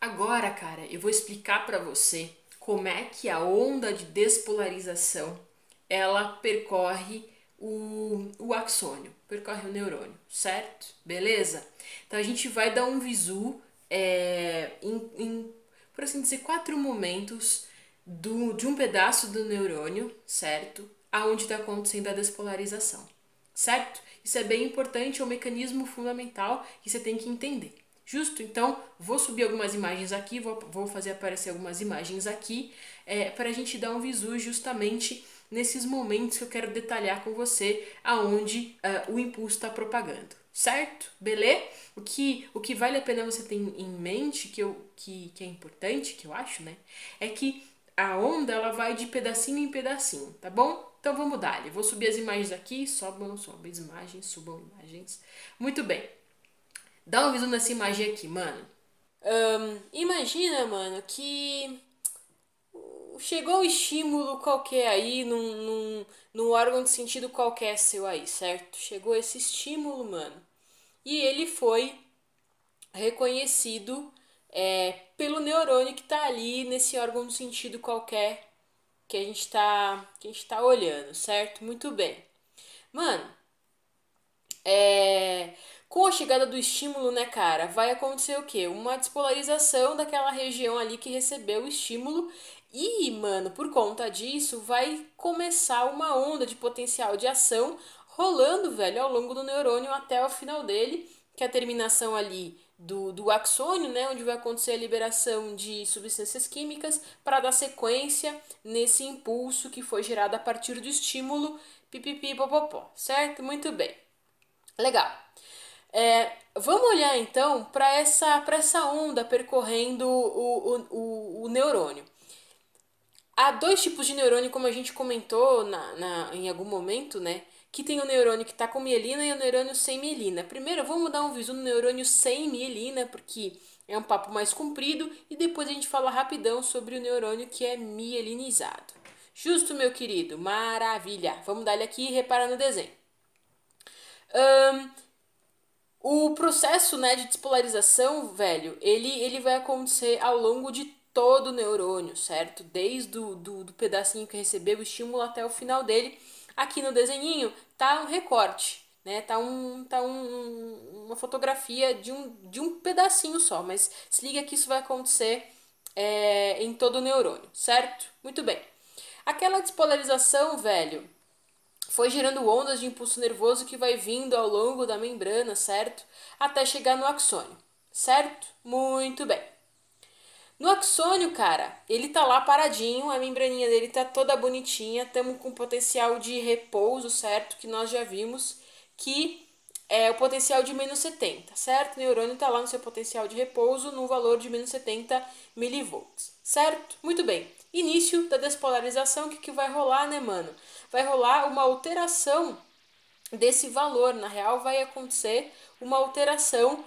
Agora, cara, eu vou explicar para você como é que a onda de despolarização ela percorre o axônio, percorre o neurônio, certo? Beleza? Então a gente vai dar um visu por assim dizer, quatro momentos de um pedaço do neurônio, certo? Aonde está acontecendo a despolarização, certo? Isso é bem importante, é um mecanismo fundamental que você tem que entender. Justo? Então, vou subir algumas imagens aqui, vou fazer aparecer algumas imagens aqui, para a gente dar um visu justamente nesses momentos que eu quero detalhar com você aonde o impulso está propagando. Certo? Beleza? O que vale a pena você ter em mente, que é importante, que eu acho, né? É que a onda ela vai de pedacinho em pedacinho, tá bom? Então vamos dar. Eu vou subir as imagens aqui, sobam as imagens, subam imagens. Muito bem. Dá uma visão nessa imagem aqui, mano. Imagina, mano, que chegou um estímulo qualquer aí, num órgão de sentido qualquer seu aí, certo? Chegou esse estímulo, mano. E ele foi reconhecido pelo neurônio que tá ali nesse órgão de sentido qualquer que a gente tá olhando, certo? Muito bem. Mano, É, com a chegada do estímulo, né, cara, vai acontecer o quê? Uma despolarização daquela região ali que recebeu o estímulo e, mano, por conta disso, vai começar uma onda de potencial de ação rolando, velho, ao longo do neurônio até o final dele, que é a terminação ali do axônio, né, onde vai acontecer a liberação de substâncias químicas para dar sequência nesse impulso que foi gerado a partir do estímulo pipipipopopó, certo? Muito bem. Legal. Vamos olhar então para essa onda percorrendo o neurônio. Há dois tipos de neurônio, como a gente comentou em algum momento, né? Que tem o neurônio que está com mielina e o neurônio sem mielina. Primeiro, vamos dar um visu no neurônio sem mielina, porque é um papo mais comprido, e depois a gente fala rapidão sobre o neurônio que é mielinizado. Justo, meu querido? Maravilha! Vamos dar ele aqui e reparar no desenho. O processo, né, de despolarização, velho, ele vai acontecer ao longo de todo o neurônio, certo? Desde do pedacinho que recebeu o estímulo até o final dele. Aqui no desenhinho tá um recorte, né? Uma fotografia de um pedacinho só, mas se liga que isso vai acontecer em todo o neurônio, certo? Muito bem. Aquela despolarização, velho, foi gerando ondas de impulso nervoso que vai vindo ao longo da membrana, certo? Até chegar no axônio, certo? Muito bem. No axônio, cara, ele tá lá paradinho, a membraninha dele tá toda bonitinha, estamos com potencial de repouso, certo? Que nós já vimos que é o potencial de -70, certo? O neurônio tá lá no seu potencial de repouso no valor de -70 milivolts, certo? Muito bem. Início da despolarização, o que vai rolar, né, mano? Vai rolar uma alteração desse valor. Na real, vai acontecer uma alteração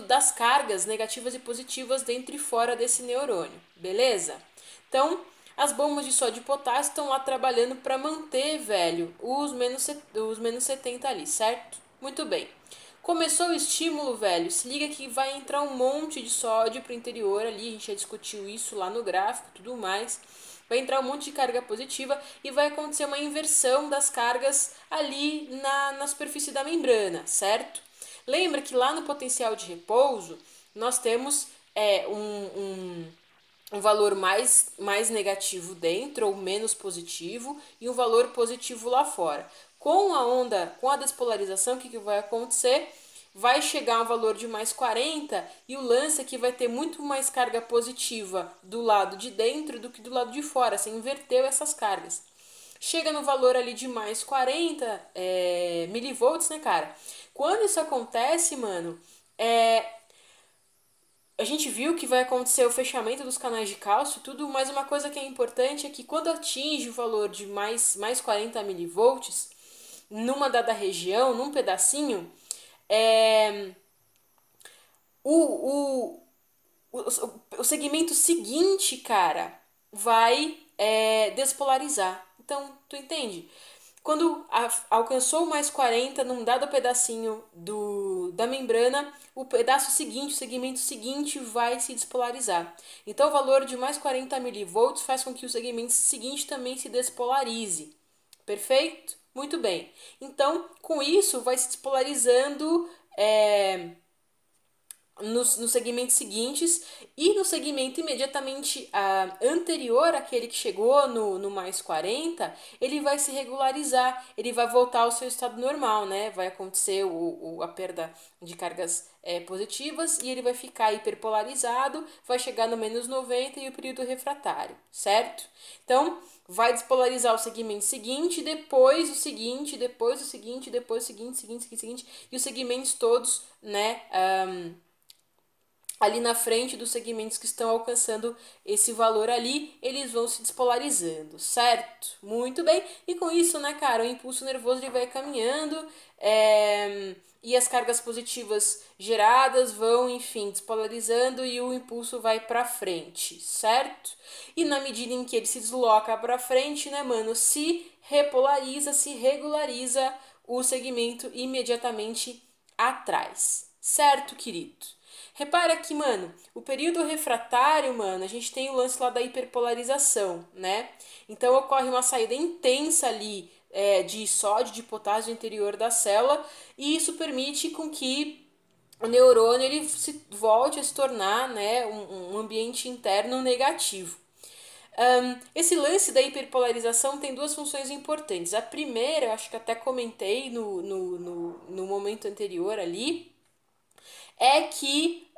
das cargas negativas e positivas dentro e fora desse neurônio, beleza? Então, as bombas de sódio e potássio estão lá trabalhando para manter, velho, os -70 ali, certo? Muito bem. Começou o estímulo, velho, se liga que vai entrar um monte de sódio pro interior ali, a gente já discutiu isso lá no gráfico e tudo mais. Vai entrar um monte de carga positiva e vai acontecer uma inversão das cargas ali na superfície da membrana, certo? Lembra que lá no potencial de repouso nós temos um valor mais negativo dentro ou menos positivo e um valor positivo lá fora. Com a onda, com a despolarização, o que vai acontecer? Vai chegar um valor de -40 e o lance é que vai ter muito mais carga positiva do lado de dentro do que do lado de fora. Você inverteu essas cargas. Chega no valor ali de -40 milivolts, né, cara? Quando isso acontece, mano, a gente viu que vai acontecer o fechamento dos canais de cálcio e tudo, mas uma coisa que é importante é que quando atinge o valor de mais 40 milivolts, numa dada região, num pedacinho, é, o, o, o segmento seguinte, cara, vai despolarizar. Então, tu entende? Quando alcançou mais 40 num dado pedacinho da membrana, o pedaço seguinte, o segmento seguinte vai se despolarizar. Então, o valor de mais 40 milivolts faz com que o segmento seguinte também se despolarize. Perfeito? Muito bem. Então, com isso, vai se despolarizando nos segmentos seguintes e no segmento imediatamente anterior àquele que chegou no mais 40, ele vai se regularizar, ele vai voltar ao seu estado normal, né? Vai acontecer a perda de cargas positivas e ele vai ficar hiperpolarizado, vai chegar no menos 90 e o período refratário, certo? Então, vai despolarizar o segmento seguinte, depois o seguinte, depois o seguinte, depois o seguinte, e os segmentos todos, né? Ali na frente dos segmentos que estão alcançando esse valor ali, eles vão se despolarizando, certo? Muito bem. E com isso, né, cara, o impulso nervoso ele vai caminhando e as cargas positivas geradas vão, enfim, despolarizando e o impulso vai para frente, certo? E na medida em que ele se desloca para frente, né, mano, se repolariza, se regulariza o segmento imediatamente atrás, certo, querido? Repara que, mano, o período refratário, mano, a gente tem o lance lá da hiperpolarização, né? Então ocorre uma saída intensa ali de sódio, de potássio interior da célula, e isso permite com que o neurônio ele se volte a se tornar, né, um ambiente interno negativo. Esse lance da hiperpolarização tem duas funções importantes. A primeira, eu acho que até comentei no momento anterior ali, é que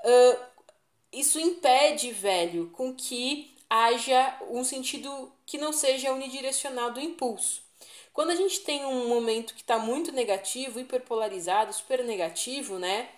isso impede, velho, com que haja um sentido que não seja unidirecional do impulso. Quando a gente tem um momento que está muito negativo, hiperpolarizado, super negativo, né?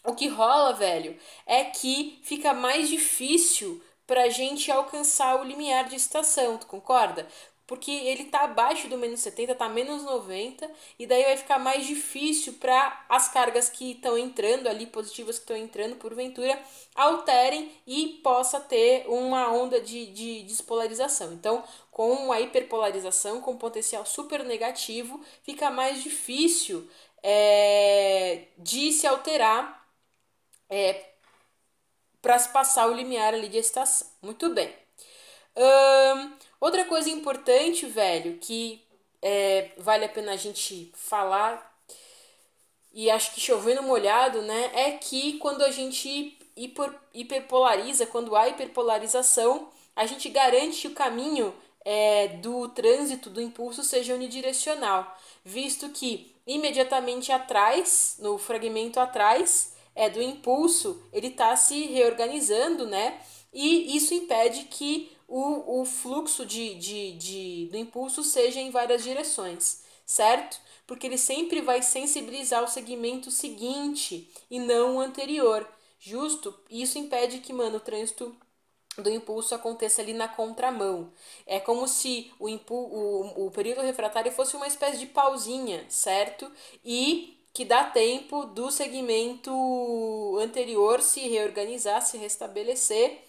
O que rola, velho, é que fica mais difícil pra gente alcançar o limiar de estação, tu concorda? Porque ele tá abaixo do menos 70, tá menos 90, e daí vai ficar mais difícil para as cargas que estão entrando ali, positivas que estão entrando porventura, alterem e possa ter uma onda de despolarização. Então, com a hiperpolarização, com potencial super negativo, fica mais difícil de se alterar para se passar o limiar ali de estação. Muito bem. Outra coisa importante, velho, que vale a pena a gente falar, e acho que chovendo molhado, né, é que quando a gente hiperpolariza, quando há hiperpolarização, a gente garante que o caminho do trânsito do impulso seja unidirecional, visto que imediatamente atrás, no fragmento atrás do impulso, ele está se reorganizando, né? E isso impede que o fluxo do impulso seja em várias direções, certo? Porque ele sempre vai sensibilizar o segmento seguinte e não o anterior. Justo? Isso impede que, mano, o trânsito do impulso aconteça ali na contramão. É como se o período refratário fosse uma espécie de pausinha, certo? E que dá tempo do segmento anterior se reorganizar, se restabelecer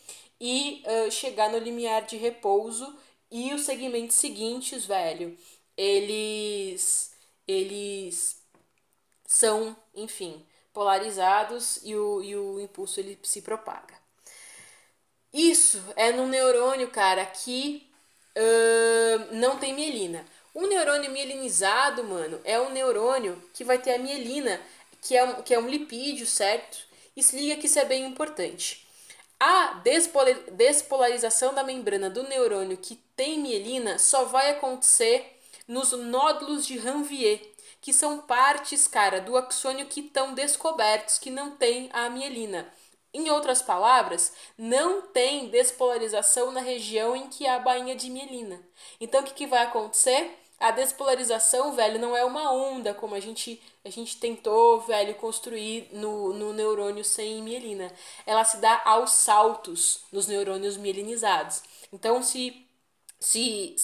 e chegar no limiar de repouso. E os segmentos seguintes, velho, eles são, enfim, polarizados e o impulso ele se propaga. Isso é num neurônio, cara, que não tem mielina. Um neurônio mielinizado, mano, é um neurônio que vai ter a mielina, que é um lipídio, certo? E se liga que isso é bem importante. A despolarização da membrana do neurônio que tem mielina só vai acontecer nos nódulos de Ranvier, que são partes, cara, do axônio que estão descobertos, que não tem a mielina. Em outras palavras, não tem despolarização na região em que há a bainha de mielina. Então, o que vai acontecer? A despolarização, velho, não é uma onda como a gente tentou, velho, construir no neurônio sem mielina. Ela se dá aos saltos nos neurônios mielinizados. Então, se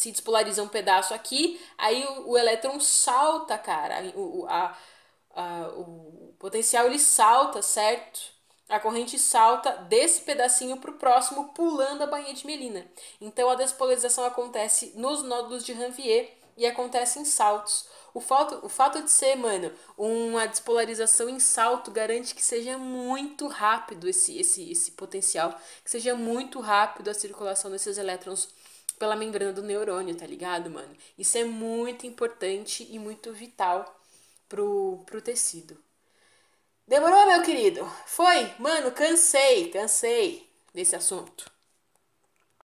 despolariza um pedaço aqui, aí o elétron salta, cara. O potencial ele salta, certo? A corrente salta desse pedacinho para o próximo, pulando a bainha de mielina. Então a despolarização acontece nos nódulos de Ranvier e acontece em saltos. O fato de ser, mano, uma despolarização em salto garante que seja muito rápido esse potencial, que seja muito rápido a circulação desses elétrons pela membrana do neurônio, tá ligado, mano? Isso é muito importante e muito vital pro tecido. Demorou, meu querido? Foi? Mano, cansei desse assunto.